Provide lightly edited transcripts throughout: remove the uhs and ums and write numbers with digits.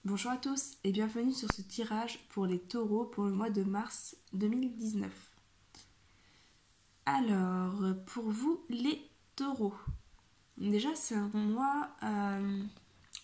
Bonjour à tous et bienvenue sur ce tirage pour les taureaux pour le mois de mars 2019. Alors, pour vous les taureaux, déjà c'est un mois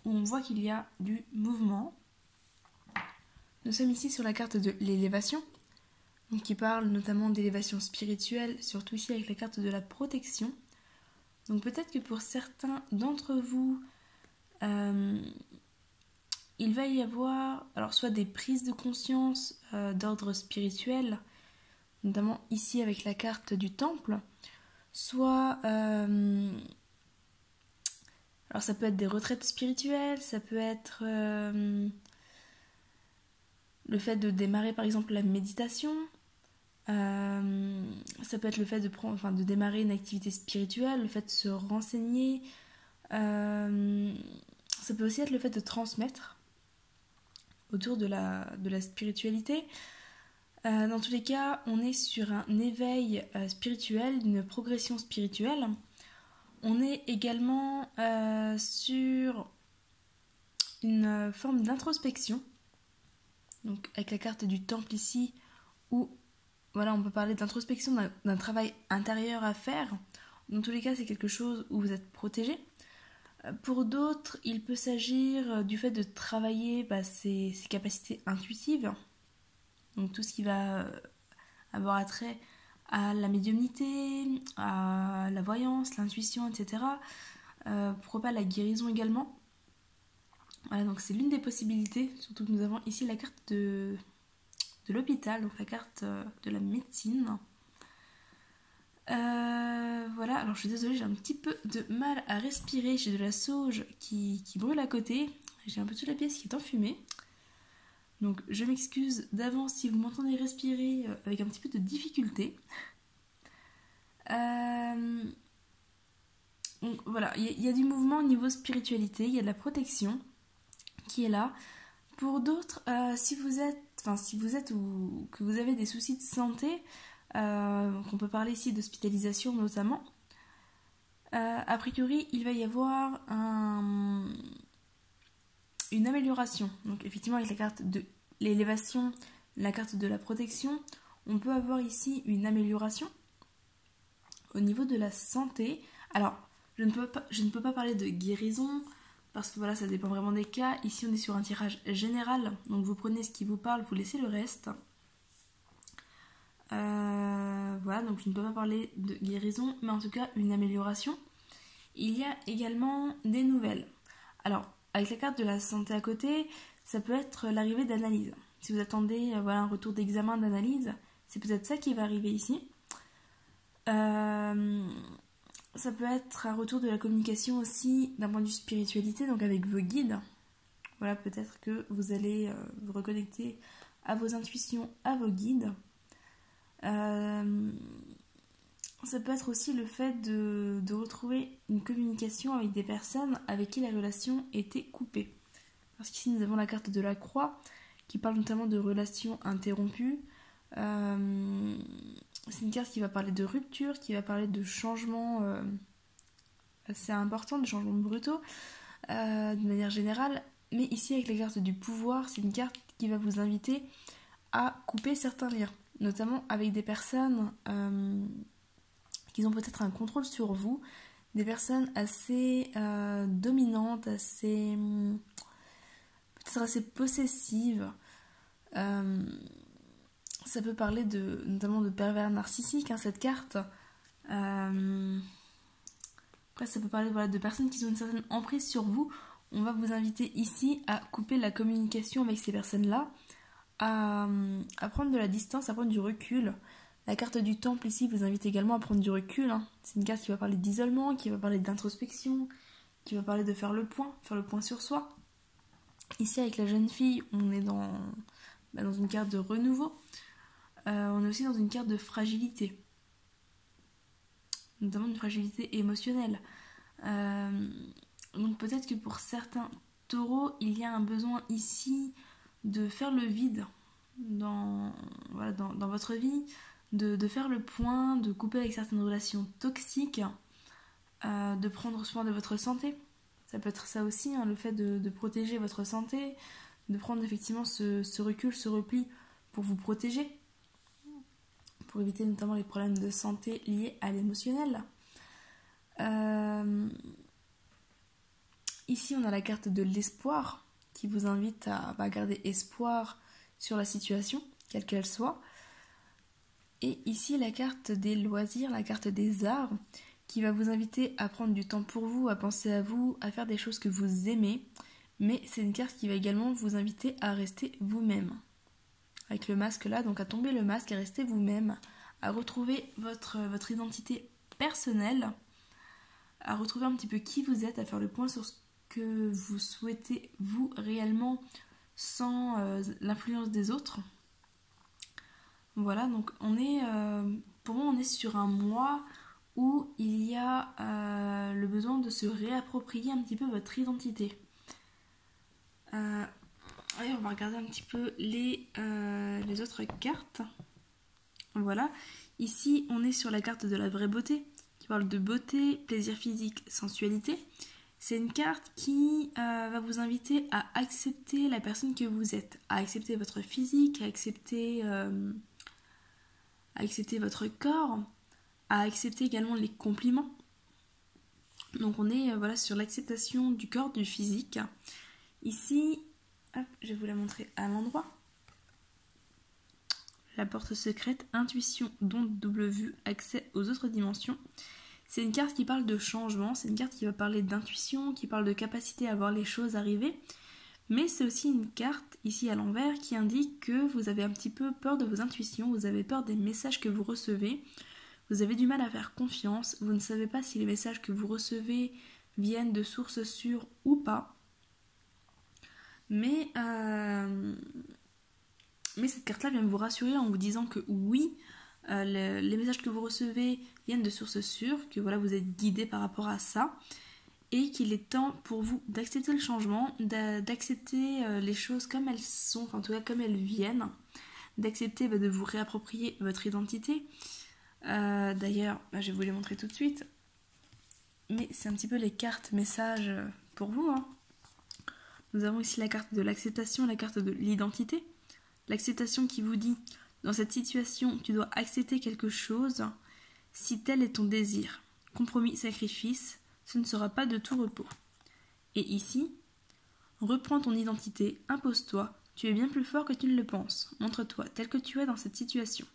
où on voit qu'il y a du mouvement. Nous sommes ici sur la carte de l'élévation, qui parle notamment d'élévation spirituelle, surtout ici avec la carte de la protection. Donc peut-être que pour certains d'entre vous, il va y avoir soit des prises de conscience d'ordre spirituel, notamment ici avec la carte du temple, soit alors ça peut être des retraites spirituelles, ça peut être le fait de démarrer par exemple la méditation, ça peut être le fait de démarrer une activité spirituelle, le fait de se renseigner, ça peut aussi être le fait de transmettre autour de la spiritualité. Dans tous les cas, on est sur un éveil spirituel, une progression spirituelle. On est également sur une forme d'introspection, donc avec la carte du temple ici, où on peut parler d'introspection, d'un travail intérieur à faire. Dans tous les cas, c'est quelque chose où vous êtes protégé. Pour d'autres, il peut s'agir du fait de travailler ses capacités intuitives, donc tout ce qui va avoir attrait à la médiumnité, à la voyance, l'intuition, etc. Pourquoi pas la guérison également. Voilà, donc c'est l'une des possibilités, surtout que nous avons ici la carte de l'hôpital, donc la carte de la médecine. Voilà, alors je suis désolée, j'ai un petit peu de mal à respirer, j'ai de la sauge qui brûle à côté, j'ai un peu toute la pièce qui est enfumée. Donc je m'excuse d'avance si vous m'entendez respirer avec un petit peu de difficulté. Donc voilà, il y a du mouvement au niveau spiritualité, il y a de la protection qui est là. Pour d'autres, si vous êtes ou que vous avez des soucis de santé, qu'on peut parler ici d'hospitalisation notamment, a priori il va y avoir une amélioration. Donc effectivement avec la carte de l'élévation, la carte de la protection, on peut avoir ici une amélioration au niveau de la santé. Alors je ne peux pas parler de guérison parce que ça dépend vraiment des cas. Ici on est sur un tirage général, donc vous prenez ce qui vous parle, vous laissez le reste. Donc je ne peux pas parler de guérison, mais en tout cas une amélioration. Il y a également des nouvelles. Alors avec la carte de la santé à côté, ça peut être l'arrivée d'analyse. Si vous attendez un retour d'examen d'analyse, c'est peut-être ça qui va arriver ici. Ça peut être un retour de la communication aussi d'un point de vue spiritualité, donc avec vos guides. Voilà, peut-être que vous allez vous reconnecter à vos intuitions, à vos guides. Ça peut être aussi le fait de retrouver une communication avec des personnes avec qui la relation était coupée. Parce qu'ici nous avons la carte de la croix qui parle notamment de relations interrompues. C'est une carte qui va parler de rupture, qui va parler de changements assez importants, de changements brutaux de manière générale. Mais ici avec la carte du pouvoir, c'est une carte qui va vous inviter à couper certains liens, notamment avec des personnes qui ont peut-être un contrôle sur vous, des personnes assez dominantes, peut-être assez possessives. Ça peut parler notamment de pervers narcissiques, cette carte. Après, ça peut parler de personnes qui ont une certaine emprise sur vous. On va vous inviter ici à couper la communication avec ces personnes-là, à prendre de la distance, à prendre du recul. La carte du temple ici vous invite également à prendre du recul. C'est une carte qui va parler d'isolement, qui va parler d'introspection, qui va parler de faire le point sur soi. Ici avec la jeune fille, on est dans une carte de renouveau. On est aussi dans une carte de fragilité, notamment une fragilité émotionnelle. Donc peut-être que pour certains taureaux, il y a un besoin ici de faire le vide dans votre vie, de faire le point, de couper avec certaines relations toxiques, de prendre soin de votre santé. Ça peut être ça aussi, le fait de protéger votre santé, de prendre effectivement ce recul, ce repli pour vous protéger, pour éviter notamment les problèmes de santé liés à l'émotionnel. Ici, on a la carte de l'espoir qui vous invite à garder espoir sur la situation, quelle qu'elle soit. Et ici, la carte des loisirs, la carte des arts, qui va vous inviter à prendre du temps pour vous, à penser à vous, à faire des choses que vous aimez. Mais c'est une carte qui va également vous inviter à rester vous-même. Avec le masque là, donc à tomber le masque, à rester vous-même, à retrouver votre identité personnelle, à retrouver un petit peu qui vous êtes, à faire le point sur ce que vous souhaitez vous réellement sans l'influence des autres. Voilà, donc pour moi on est sur un mois où il y a le besoin de se réapproprier un petit peu votre identité. Allez, on va regarder un petit peu les autres cartes. Voilà, ici on est sur la carte de la vraie beauté, qui parle de beauté, plaisir physique, sensualité. C'est une carte qui va vous inviter à accepter la personne que vous êtes, à accepter votre physique, à accepter votre corps, à accepter également les compliments. Donc on est sur l'acceptation du corps, du physique. Ici, hop, je vais vous la montrer à l'endroit. La porte secrète, intuition, don de double vue, accès aux autres dimensions. C'est une carte qui parle de changement, c'est une carte qui va parler d'intuition, qui parle de capacité à voir les choses arriver. Mais c'est aussi une carte, ici à l'envers, qui indique que vous avez un petit peu peur de vos intuitions, vous avez peur des messages que vous recevez, vous avez du mal à faire confiance, vous ne savez pas si les messages que vous recevez viennent de sources sûres ou pas. Mais cette carte-là vient vous rassurer en vous disant que oui, les messages que vous recevez viennent de sources sûres, que voilà, vous êtes guidé par rapport à ça, et qu'il est temps pour vous d'accepter le changement, d'accepter les choses comme elles sont, enfin en tout cas comme elles viennent, d'accepter de vous réapproprier votre identité. D'ailleurs, je vais vous les montrer tout de suite, mais c'est un petit peu les cartes messages pour vous. Nous avons ici la carte de l'acceptation, la carte de l'identité. L'acceptation qui vous dit, dans cette situation, tu dois accepter quelque chose si tel est ton désir. Compromis, sacrifice, ce ne sera pas de tout repos. Et ici, reprends ton identité, impose-toi, tu es bien plus fort que tu ne le penses. Montre-toi tel que tu es dans cette situation.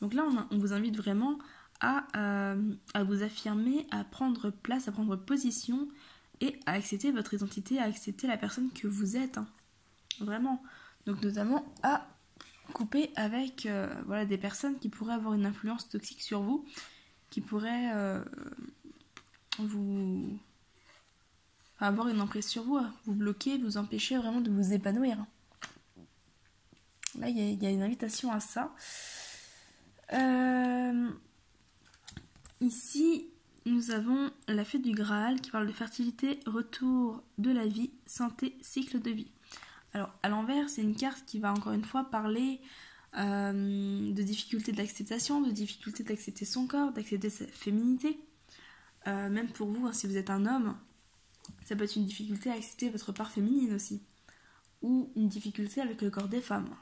Donc là, on vous invite vraiment à vous affirmer, à prendre place, à prendre position et à accepter votre identité, à accepter la personne que vous êtes. Vraiment. Donc notamment à couper avec des personnes qui pourraient avoir une influence toxique sur vous, qui pourraient avoir une emprise sur vous, vous bloquer, vous empêcher vraiment de vous épanouir. Là, il y a une invitation à ça. Ici, nous avons la fête du Graal qui parle de fertilité, retour de la vie, santé, cycle de vie. Alors, à l'envers, c'est une carte qui va encore une fois parler de difficulté d'acceptation, de difficulté d'accepter son corps, d'accepter sa féminité. Même pour vous, si vous êtes un homme, ça peut être une difficulté à accepter votre part féminine aussi. Ou une difficulté avec le corps des femmes.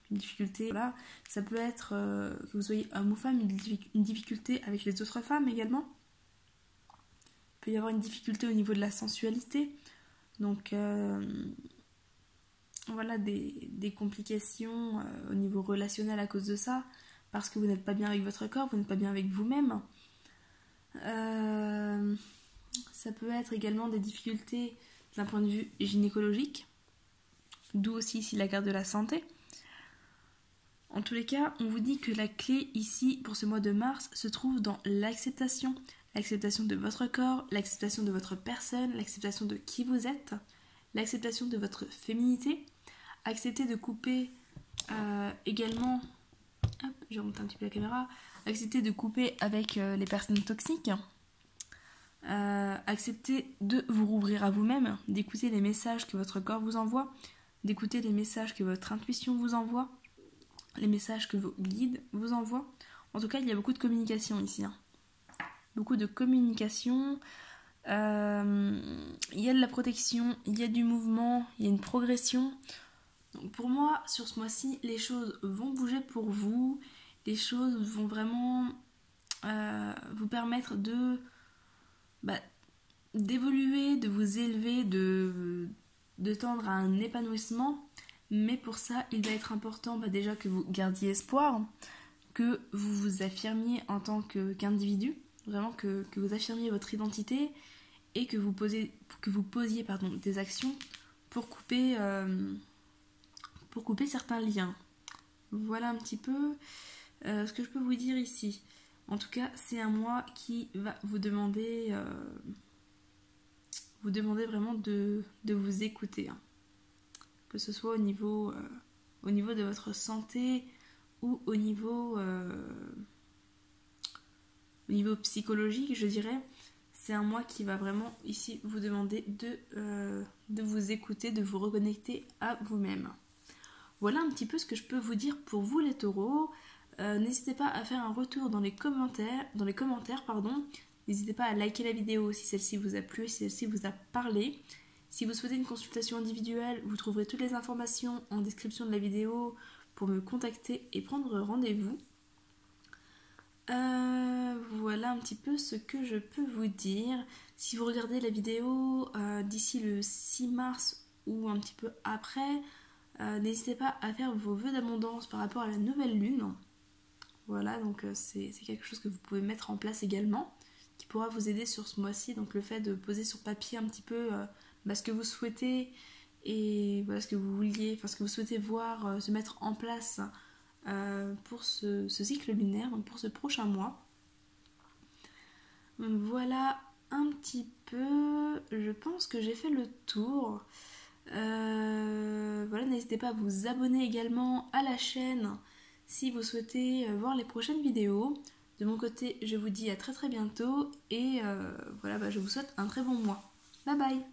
Une difficulté, voilà, ça peut être que vous soyez homme ou femme, une difficulté avec les autres femmes également. Il peut y avoir une difficulté au niveau de la sensualité. Donc, voilà, des complications au niveau relationnel à cause de ça, parce que vous n'êtes pas bien avec votre corps, vous n'êtes pas bien avec vous-même. Ça peut être également des difficultés d'un point de vue gynécologique, d'où aussi ici la carte de la santé. En tous les cas, on vous dit que la clé ici pour ce mois de mars se trouve dans l'acceptation. L'acceptation de votre corps, l'acceptation de votre personne, l'acceptation de qui vous êtes, l'acceptation de votre féminité. Accepter de couper également... Hop, je remonte un petit peu la caméra. Accepter de couper avec les personnes toxiques. Accepter de vous rouvrir à vous-même, d'écouter les messages que votre corps vous envoie, d'écouter les messages que votre intuition vous envoie, les messages que vos guides vous envoient. En tout cas, il y a beaucoup de communication ici. Beaucoup de communication, Il y a de la protection, il y a du mouvement, il y a une progression. Donc pour moi, sur ce mois-ci, les choses vont bouger pour vous. Les choses vont vraiment vous permettre bah, d'évoluer, de vous élever, de tendre à un épanouissement. Mais pour ça, il va être important déjà que vous gardiez espoir, que vous vous affirmiez en tant qu'individu, vraiment que vous affirmiez votre identité et que vous posiez des actions pour couper certains liens. Voilà un petit peu ce que je peux vous dire ici. En tout cas, c'est un mois qui va vous demander vraiment de vous écouter, hein. Que ce soit au niveau de votre santé ou au niveau psychologique, je dirais. C'est un mois qui va vraiment ici vous demander de vous écouter, de vous reconnecter à vous-même. Voilà un petit peu ce que je peux vous dire pour vous les taureaux. N'hésitez pas à faire un retour dans les commentaires, pardon. N'hésitez pas à liker la vidéo si celle-ci vous a plu, si celle-ci vous a parlé. Si vous souhaitez une consultation individuelle, vous trouverez toutes les informations en description de la vidéo pour me contacter et prendre rendez-vous. Voilà un petit peu ce que je peux vous dire. Si vous regardez la vidéo d'ici le 6 mars ou un petit peu après, n'hésitez pas à faire vos vœux d'abondance par rapport à la nouvelle lune. Voilà, donc c'est quelque chose que vous pouvez mettre en place également, qui pourra vous aider sur ce mois-ci. Donc le fait de poser sur papier un petit peu ce que vous souhaitez et voilà, ce que vous vouliez, enfin ce que vous souhaitez voir se mettre en place pour ce cycle lunaire, donc pour ce prochain mois. Voilà un petit peu, je pense que j'ai fait le tour. Voilà, n'hésitez pas à vous abonner également à la chaîne si vous souhaitez voir les prochaines vidéos. De mon côté, je vous dis à très très bientôt et voilà, je vous souhaite un très bon mois. Bye bye!